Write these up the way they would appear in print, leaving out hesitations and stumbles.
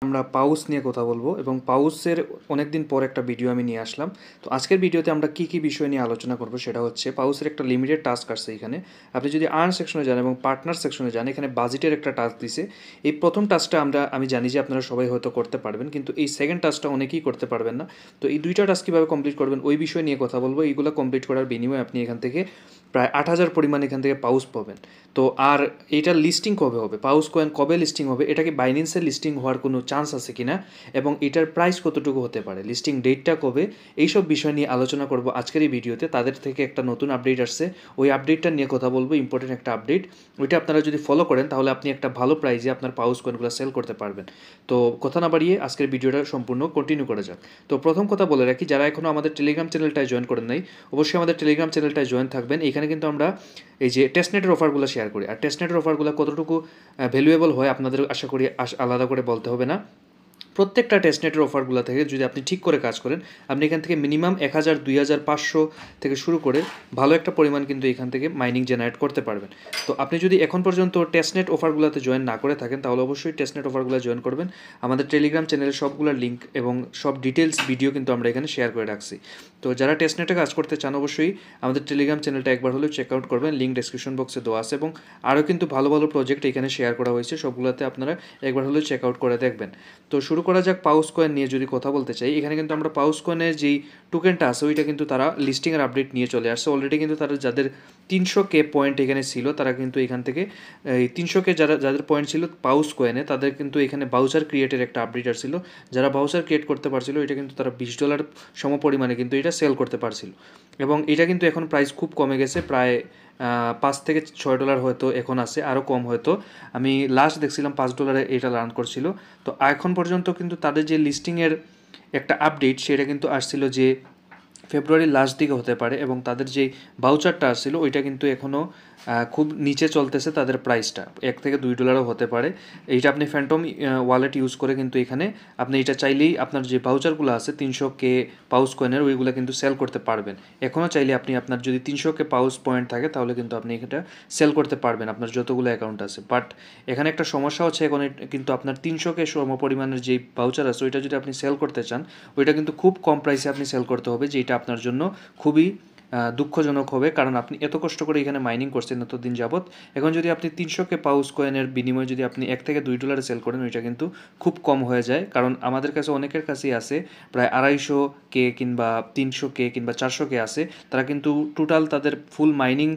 আমরা পাউস নিয়ে কথা বলবো এবং পাউসের অনেক দিন পর একটা ভিডিও আমি নিয়ে আসলাম। তো আজকের ভিডিওতে আমরা কী কী বিষয় নিয়ে আলোচনা করব সেটা হচ্ছে পাউসের একটা লিমিটেড টাস্ক আসছে এখানে। আপনি যদি আর্ন সেকশনে যান এবং পার্টনার সেকশনে যান, এখানে বাজেটের একটা টাস্ক দিছে। এই প্রথম টাস্কটা আমি জানি যে আপনারা সবাই হয়তো করতে পারবেন, কিন্তু এই সেকেন্ড টাস্কটা অনেকেই করতে পারবেন না। তো এই দুইটা টাস্ক কীভাবে কমপ্লিট করবেন ওই বিষয় নিয়ে কথা বলবো। এইগুলো কমপ্লিট করার বিনিময়ে আপনি এখান থেকে প্রায় 8,000 পরিমাণ এখান থেকে পাউস পাবেন। তো আর এইটার লিস্টিং কবে হবে, পাউস কয়েন কবে লিস্টিং হবে, এটা কি বাইন্যান্সে লিস্টিং হওয়ার কোনো চান্স আছে কিনা, এবং এটার প্রাইস কতটুকু হতে পারে, লিস্টিং ডেটটা কবে, এইসব বিষয় নিয়ে আলোচনা করব আজকের এই ভিডিওতে। তাদের থেকে একটা নতুন আপডেট আসছে, ওই আপডেটটা নিয়ে কথা বলবো, ইম্পর্টেন্ট একটা আপডেট। ওইটা আপনারা যদি ফলো করেন তাহলে আপনি একটা ভালো প্রাইসে আপনার পাউস কয়েনগুলো সেল করতে পারবেন। তো কথা না বাড়িয়ে আজকের ভিডিওটা সম্পূর্ণ কন্টিনিউ করা যাক। তো প্রথম কথা বলে রাখি, যারা এখনও আমাদের টেলিগ্রাম চ্যানেলটায় জয়েন করেন নাই, অবশ্যই আমাদের টেলিগ্রাম চ্যানেলটায় জয়েন থাকবেন। এখানে কিন্তু আমরা এই যে টেস্টনেটের অফারগুলো শেয়ার করি, আর টেস্টনেটের অফারগুলো কতটুকু ভ্যালুয়েবল হয় আপনাদের আশা করি আলাদা করে বলতে হবে না। প্রত্যেকটা টেস্টনেটের অফারগুলো থেকে যদি আপনি ঠিক করে কাজ করেন, আপনি এখান থেকে মিনিমাম 1,000, 2,000, 500 থেকে শুরু করে ভালো একটা পরিমাণ কিন্তু এখান থেকে মাইনিং জেনারেট করতে পারবেন। তো আপনি যদি এখন পর্যন্ত টেস্টনেট অফারগুলোতে জয়েন না করে থাকেন তাহলে অবশ্যই টেস্টনেট অফারগুলো জয়েন করবেন। আমাদের টেলিগ্রাম চ্যানেলের সবগুলোর লিঙ্ক এবং সব ডিটেলস ভিডিও কিন্তু আমরা এখানে শেয়ার করে রাখছি। তো যারা টেস্টনেটে কাজ করতে চান অবশ্যই আমাদের টেলিগ্রাম চ্যানেলটা একবার হলেও চেক আউট করবেন, লিঙ্ক ডেসক্রিপশন বক্সে দেওয়া আছে, এবং আরও কিন্তু ভালো ভালো প্রজেক্ট এখানে শেয়ার করা হয়েছে, সবগুলোতে আপনারা একবার হলেও চেক আউট করে দেখবেন। তো শুরু করা যাক পাউস কয়েন নিয়ে যদি কথা বলতে চাই। এখানে কিন্তু আমরা পাউস কয়েনের যেই টোকেনটা আছে ওইটা কিন্তু তারা লিস্টিংয়ের আপডেট নিয়ে চলে আসছে অলরেডি। কিন্তু তারা যাদের 300K পয়েন্ট এখানে ছিল তারা কিন্তু এখান থেকে এই 300K যাদের পয়েন্ট ছিল পাউস কয়েনে, তাদের কিন্তু এখানে বাউচার ক্রিয়েটের একটা আপডেট আসছিল। যারা বাউচার ক্রিয়েট করতে পারছিল এটা কিন্তু তারা $20 সম পরিমাণে কিন্তু এটা সেল করতে পারছিল, এবং এটা কিন্তু এখন প্রাইস খুব কমে গেছে, প্রায় $5 থেকে $6 হয়তো এখন আছে, আরও কম হয়তো। আমি লাস্ট দেখছিলাম $5 এটা রান করছিল। তো এখন পর্যন্ত কিন্তু তাদের যে লিস্টিংয়ের একটা আপডেট সেটা কিন্তু আসছিল যে ফেব্রুয়ারির লাস্ট দিকে হতে পারে, এবং তাদের যে বাউচারটা আসছিল ওইটা কিন্তু এখনও খুব নিচে চলতেছে তাদের প্রাইসটা, $1 থেকে $2 হতে পারে। এইটা আপনি ফ্যান্টম ওয়ালেট ইউজ করে কিন্তু এখানে আপনি এটা চাইলেই আপনার যে বাউচারগুলো আছে 300K পাউস কয়েনের ওইগুলো কিন্তু সেল করতে পারবেন। এখনও চাইলে আপনি আপনার যদি 300K পাউস পয়েন্ট থাকে তাহলে কিন্তু আপনি এটা সেল করতে পারবেন আপনার যতগুলো অ্যাকাউন্ট আছে। বাট এখানে একটা সমস্যা হচ্ছে, এখন কিন্তু আপনার 300K সম পরিমাণের যেই বাউচার আছে ওইটা যদি আপনি সেল করতে চান ওইটা কিন্তু খুব কম প্রাইসে আপনি সেল করতে হবে, যেটা আপনার জন্য খুবই দুঃখজনক হবে, কারণ আপনি এত কষ্ট করে এখানে মাইনিং করছেন এতদিন যাবত। এখন যদি আপনি 300K পাউস কয়েনের বিনিময়ে যদি আপনি $1 থেকে $2 সেল করেন ওইটা কিন্তু খুব কম হয়ে যায়, কারণ আমাদের কাছে অনেকের কাছেই আছে প্রায় 250K কিংবা 300K কিংবা 400K আছে। তারা কিন্তু টোটাল তাদের ফুল মাইনিং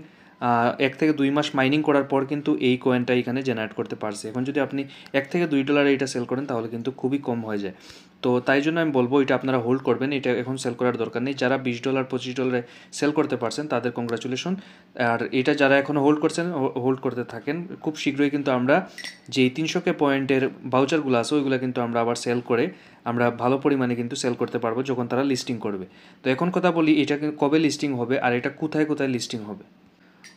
1 থেকে 2 মাস মাইনিং করার পর কিন্তু এই কয়েনটা এখানে জেনারেট করতে পারছে। এখন যদি আপনি $1 থেকে $2 এটা সেল করেন তাহলে কিন্তু খুবই কম হয়ে যায়। তো তাই জন্য আমি বলবো এটা আপনারা হোল্ড করবেন, এটা এখন সেল করার দরকার নেই। যারা $20, $25 সেল করতে পারছেন তাদের কংগ্রাচুলেশন। আর এটা যারা এখনও হোল্ড করছেন হোল্ড করতে থাকেন, খুব শীঘ্রই কিন্তু আমরা যেই 300K পয়েন্টের বাউচারগুলো আছে ওইগুলো কিন্তু আমরা আবার সেল করে আমরা ভালো পরিমাণে কিন্তু সেল করতে পারবো যখন তারা লিস্টিং করবে। তো এখন কথা বলি এটা কবে লিস্টিং হবে আর এটা কোথায় কোথায় লিস্টিং হবে।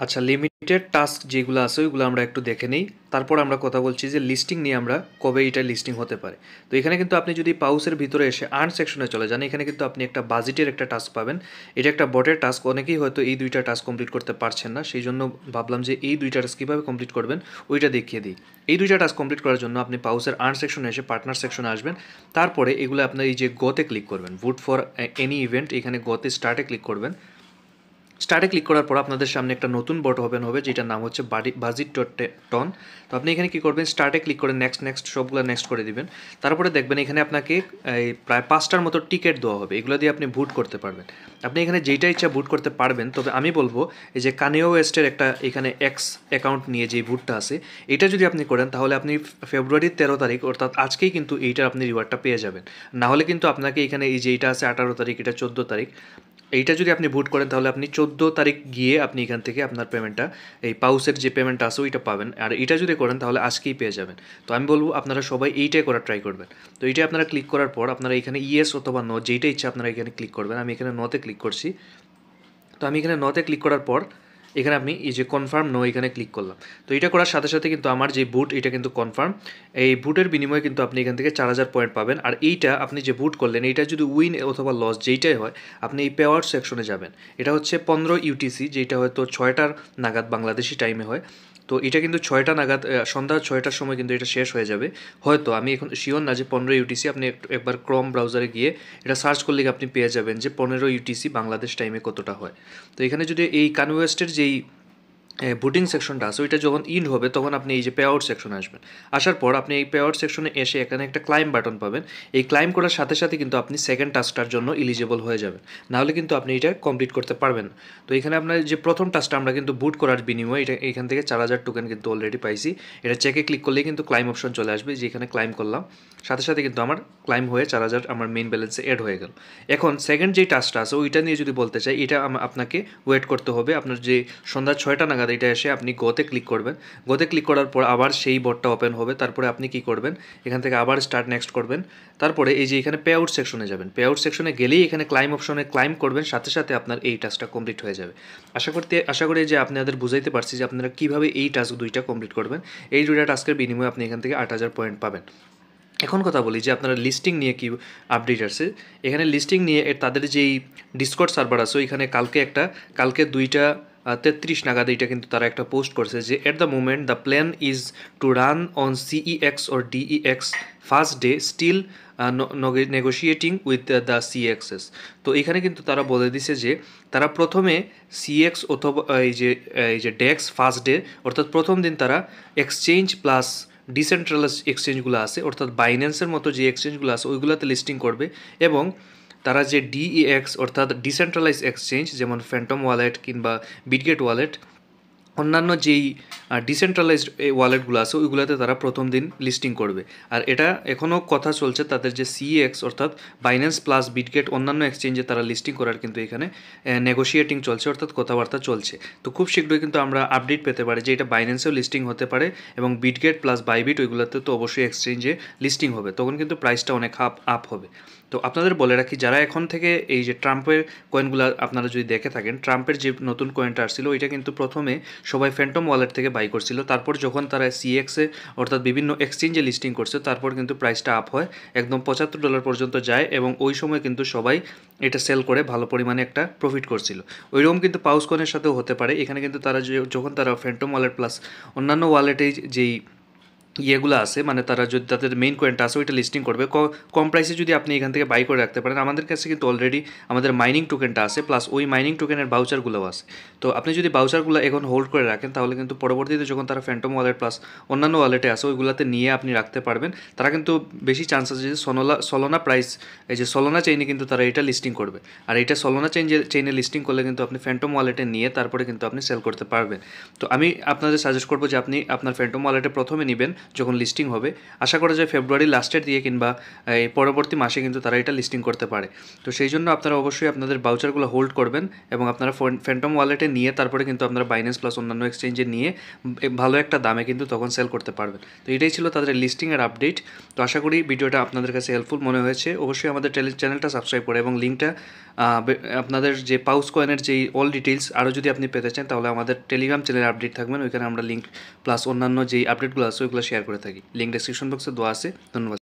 আচ্ছা, লিমিটেড টাস্ক যেগুলো আছে ওইগুলো আমরা একটু দেখে নেই, তারপর আমরা কথা বলছি যে লিস্টিং নিয়ে আমরা কবে এটা লিস্টিং হতে পারে। তো এখানে কিন্তু আপনি যদি পাউসের ভিতরে এসে আর্ন সেকশনে চলে যান, এখানে কিন্তু আপনি একটা বাজেটের একটা টাস্ক পাবেন। এটা একটা বটের টাস্ক, অনেকেই হয়তো এই দুইটা টাস্ক কমপ্লিট করতে পারছেন না, সেই জন্য ভাবলাম যে এই দুইটা টাস্ক কীভাবে কমপ্লিট করবেন ওইটা দেখিয়ে দিই। এই দুইটা টাস্ক কমপ্লিট করার জন্য আপনি পাউসের আর্ন সেকশনে এসে পার্টনার সেকশনে আসবেন। তারপরে এগুলো আপনার এই যে গতে ক্লিক করবেন, ভোট ফর এনি ইভেন্ট, এখানে গতে স্টার্টে ক্লিক করবেন। স্টার্টে ক্লিক করার পর আপনাদের সামনে একটা নতুন বট ওপেন হবে যেটার নাম হচ্ছে বাজিট.টন। তো আপনি এখানে কী করবেন, স্টার্টে ক্লিক করে নেক্সট সবগুলো নেক্সট করে দিবেন। তারপরে দেখবেন এখানে আপনাকে এই প্রায় 5টার মতো টিকিট দেওয়া হবে, এগুলো দিয়ে আপনি ভোট করতে পারবেন। আপনি এখানে যেইটা ইচ্ছা ভোট করতে পারবেন, তবে আমি বলবো এই যে কানিয়ে ওয়েস্টের একটা এখানে এক্স অ্যাকাউন্ট নিয়ে যে ভোটটা আছে এটা যদি আপনি করেন তাহলে আপনি ফেব্রুয়ারির 13 তারিখ অর্থাৎ আজকেই কিন্তু এইটার আপনি রিওয়ার্ডটা পেয়ে যাবেন। না হলে কিন্তু আপনাকে এখানে এই যে এইটা আছে 18 তারিখ, এটা 14 তারিখ, এইটা যদি আপনি ভোট করেন তাহলে আপনি 14 তারিখ গিয়ে আপনি এখান থেকে আপনার পেমেন্টটা এই পাউসের যে পেমেন্টটা আছে ওইটা পাবেন। আর এটা যদি করেন তাহলে আজকেই পেয়ে যাবেন। তো আমি বলবো আপনারা সবাই এইটাই করার ট্রাই করবেন। তো এইটাই আপনারা ক্লিক করার পর আপনারা এখানে ইয়েস অথবা নো যেইটা ইচ্ছা আপনারা এখানে ক্লিক করবেন। আমি এখানে নোতে ক্লিক করছি। তো আমি এখানে নোতে ক্লিক করার পর এখানে আপনি এই যে কনফার্ম নো এখানে ক্লিক করলাম। তো এটা করার সাথে সাথে কিন্তু আমার যে বুট এটা কিন্তু কনফার্ম। এই বুটের বিনিময়ে কিন্তু আপনি এখান থেকে 4,000 পয়েন্ট পাবেন। আর এইটা আপনি যে বুট করলেন এইটা যদি উইন অথবা লস যেইটাই হয় আপনি এই পে আউট সেকশনে যাবেন। এটা হচ্ছে 15 UTC, যেটা হয়তো 6টার নাগাদ বাংলাদেশি টাইমে হয়। তো এটা কিন্তু 6টা নাগাদ সন্ধ্যা 6টার সময় কিন্তু এটা শেষ হয়ে যাবে। হয়তো আমি এখন শিওর না যে 15 ইউটিসি, আপনি একবার ক্রোম ব্রাউজারে গিয়ে এটা সার্চ করলে আপনি পেয়ে যাবেন যে 15 ইউটিসি বাংলাদেশ টাইমে কতটা হয়। তো এখানে যদি এই কানু ওয়েস্টের যেই বুটিং সেকশনটা আছে ওইটা যখন ইন হবে তখন আপনি এই যে পে আউট সেকশনে আসবেন। আসার পর আপনি এই পে আউট সেকশনে এসে এখানে একটা ক্লাইম বাটন পাবেন। এই ক্লাইম করার সাথে সাথে কিন্তু আপনি সেকেন্ড টাস্কটার জন্য এলিজিবল হয়ে যাবেন, নাহলে কিন্তু আপনি এটা কমপ্লিট করতে পারবেন। তো এখানে আপনার যে প্রথম টাস্কটা আমরা কিন্তু বুট করার বিনিময়ে এটা এখান থেকে 4000 টোকেন কিন্তু অলরেডি পাইছি। এটা চেকে ক্লিক করলেই কিন্তু ক্লাইম অপশন চলে আসবে, যে এখানে ক্লাইম করলাম সাথে সাথে কিন্তু আমার ক্লাইম হয়ে 4000 আমার মেইন ব্যালেন্সে অ্যাড হয়ে গেল। এখন সেকেন্ড যেই টাস্কটা আছে ওইটা নিয়ে যদি বলতে চাই, এটা আপনাকে ওয়েট করতে হবে। আপনার যে সন্ধ্যা 6টা নাগাদ এটা এসে আপনি গোতে ক্লিক করবেন। গোতে ক্লিক করার পর আবার সেই বটটা ওপেন হবে। তারপরে আপনি কি করবেন, এখান থেকে আবার স্টার্ট নেক্সট করবেন। তারপরে এই যে এখানে পে আউট সেকশনে যাবেন। পে আউট সেকশনে গেলেই এখানে ক্লাইম অপশনে ক্লাইম করবেন, সাথে সাথে আপনার এই টাস্কটা কমপ্লিট হয়ে যাবে। আশা করি যে আপনাদের বুঝাইতে পারছি যে আপনারা কীভাবে এই টাস্ক দুইটা কমপ্লিট করবেন। এই দুইটা টাস্কের বিনিময়ে আপনি এখান থেকে 8000 পয়েন্ট পাবেন। এখন কথা বলি যে আপনারা লিস্টিং নিয়ে কি আপডেট আছে। এখানে লিস্টিং নিয়ে তাদের যেই ডিসকর্ড সার্ভার আছে ওইখানে কালকে 2:33 নাগাদ এটা কিন্তু তারা একটা পোস্ট করছে যে at the moment the plan is to run on CEX or DEX first day still negotiating with the CEXs. তো এখানে কিন্তু তারা বলে দিছে যে তারা প্রথমে সিএক্স অথবা এই যে ডেক্স ফার্স্ট ডে, অর্থাৎ প্রথম দিন তারা এক্সচেঞ্জ প্লাস ডিসেন্ট্রালাইজ এক্সচেঞ্জগুলো আছে, অর্থাৎ বাইন্যান্সের মতো যে এক্সচেঞ্জগুলো আছে ওইগুলোতে লিস্টিং করবে। এবং তারা যে ডিইএক্স অর্থাৎ ডিসেন্ট্রালাইজ এক্সচেঞ্জ যেমন ফ্যান্টম ওয়ালেট কিংবা বিটগেট ওয়ালেট, অন্যান্য যেই ডিসেন্ট্রালাইজড ওয়ালেটগুলো আছে ওইগুলোতে তারা প্রথম দিন লিস্টিং করবে। আর এটা এখনও কথা চলছে তাদের যে সিএক্স অর্থাৎ বাইন্যান্স প্লাস বিটগেট অন্যান্য এক্সচেঞ্জে তারা লিস্টিং করার কিন্তু এখানে নেগোশিয়েটিং চলছে, অর্থাৎ কথাবার্তা চলছে। তো খুব শীঘ্রই কিন্তু আমরা আপডেট পেতে পারি যে এটা বাইন্যান্সেও লিস্টিং হতে পারে এবং বিটগেট প্লাস বাইবিট ওইগুলোতে তো অবশ্যই এক্সচেঞ্জে লিস্টিং হবে, তখন কিন্তু প্রাইসটা অনেক আপ হবে। তো আপনাদের বলে রাখি, যারা এখন থেকে এই যে ট্রাম্পের কয়েনগুলো আপনারা যদি দেখে থাকেন, ট্রাম্পের যে নতুন কয়েনটা আসছিল ওইটা কিন্তু প্রথমে সবাই ফ্যান্টম ওয়ালেট থেকে বাই করছিল। তারপর যখন তারা সিএক্সে অর্থাৎ বিভিন্ন এক্সচেঞ্জে লিস্টিং করছে তারপর কিন্তু প্রাইসটা আপ হয়, একদম $75 পর্যন্ত যায় এবং ওই সময় কিন্তু সবাই এটা সেল করে ভালো পরিমাণে একটা প্রফিট করছিল। ওইরকম কিন্তু পাউস কয়েনের সাথেও হতে পারে। এখানে কিন্তু তারা যখন তারা ফ্যান্টম ওয়ালেট প্লাস অন্যান্য ওয়ালেটে যেই ইয়েগুলো আছে, মানে তারা যদি তাদের মেইন কয়েনটা আছে ওইটা লিস্টিং করবে কম প্রাইসে, যদি আপনি এখান থেকে বাই করে রাখতে পারেন। আমাদের কাছে কিন্তু অলরেডি আমাদের মাইনিং টোকেনটা আছে, প্লাস ওই মাইনিং টোকেনের বাউচারগুলোও আছে। তো আপনি যদি বাউচারগুলো এখন হোল্ড করে রাখেন তাহলে কিন্তু পরবর্তীতে যখন তারা ফ্যান্টম ওয়ালেট প্লাস অন্যান্য ওয়ালেটে আছে ওইগুলোতে নিয়ে আপনি রাখতে পারবেন। তারা কিন্তু বেশি চান্স আছে যে সলোনা প্রাইস, এই যে সলোনা চেইনে কিন্তু তারা এটা লিস্টিং করবে। আর এটা সলোনা চেইনে লিস্টিং করলে কিন্তু আপনি ফ্যান্টম ওয়ালেটে নিয়ে তারপরে কিন্তু আপনি সেল করতে পারবেন। তো আমি আপনাদের সাজেস্ট করবো যে আপনি আপনার ফ্যান্টম ওয়ালেটে প্রথমে নেবেন যখন লিস্টিং হবে। আশা করা যায় ফেব্রুয়ারি লাস্টের দিকে কিংবা এই পরবর্তী মাসে কিন্তু তারা এটা লিস্টিং করতে পারে। তো সেই জন্য আপনারা অবশ্যই আপনাদের বাউচারগুলো হোল্ড করবেন এবং আপনারা ফ্যান্টম ওয়ালেটে নিয়ে তারপরে কিন্তু আপনারা বাইন্যান্স প্লাস অন্যান্য এক্সচেঞ্জে নিয়ে ভালো একটা দামে কিন্তু তখন সেল করতে পারবেন। তো এটাই ছিল তাদের লিস্টিংয়ের আপডেট। তো আশা করি ভিডিওটা আপনাদের কাছে হেল্পফুল মনে হয়েছে। অবশ্যই আমাদের চ্যানেলটা সাবস্ক্রাইব করে এবং লিঙ্কটা আপনাদের যে পাউস কয়েনের যেই অল ডিটেইলস আরও যদি আপনি পেতে চান তাহলে আমাদের টেলিগ্রাম চ্যানেলে আপডেট থাকবেন, ওইখানে আমরা লিঙ্ক প্লাস অন্যান্য যেই আপডেটগুলো আছে ওইগুলো শেয়ার করে থাকি। লিঙ্ক ডেসক্রিপশন বক্সে দেওয়া আছে। ধন্যবাদ।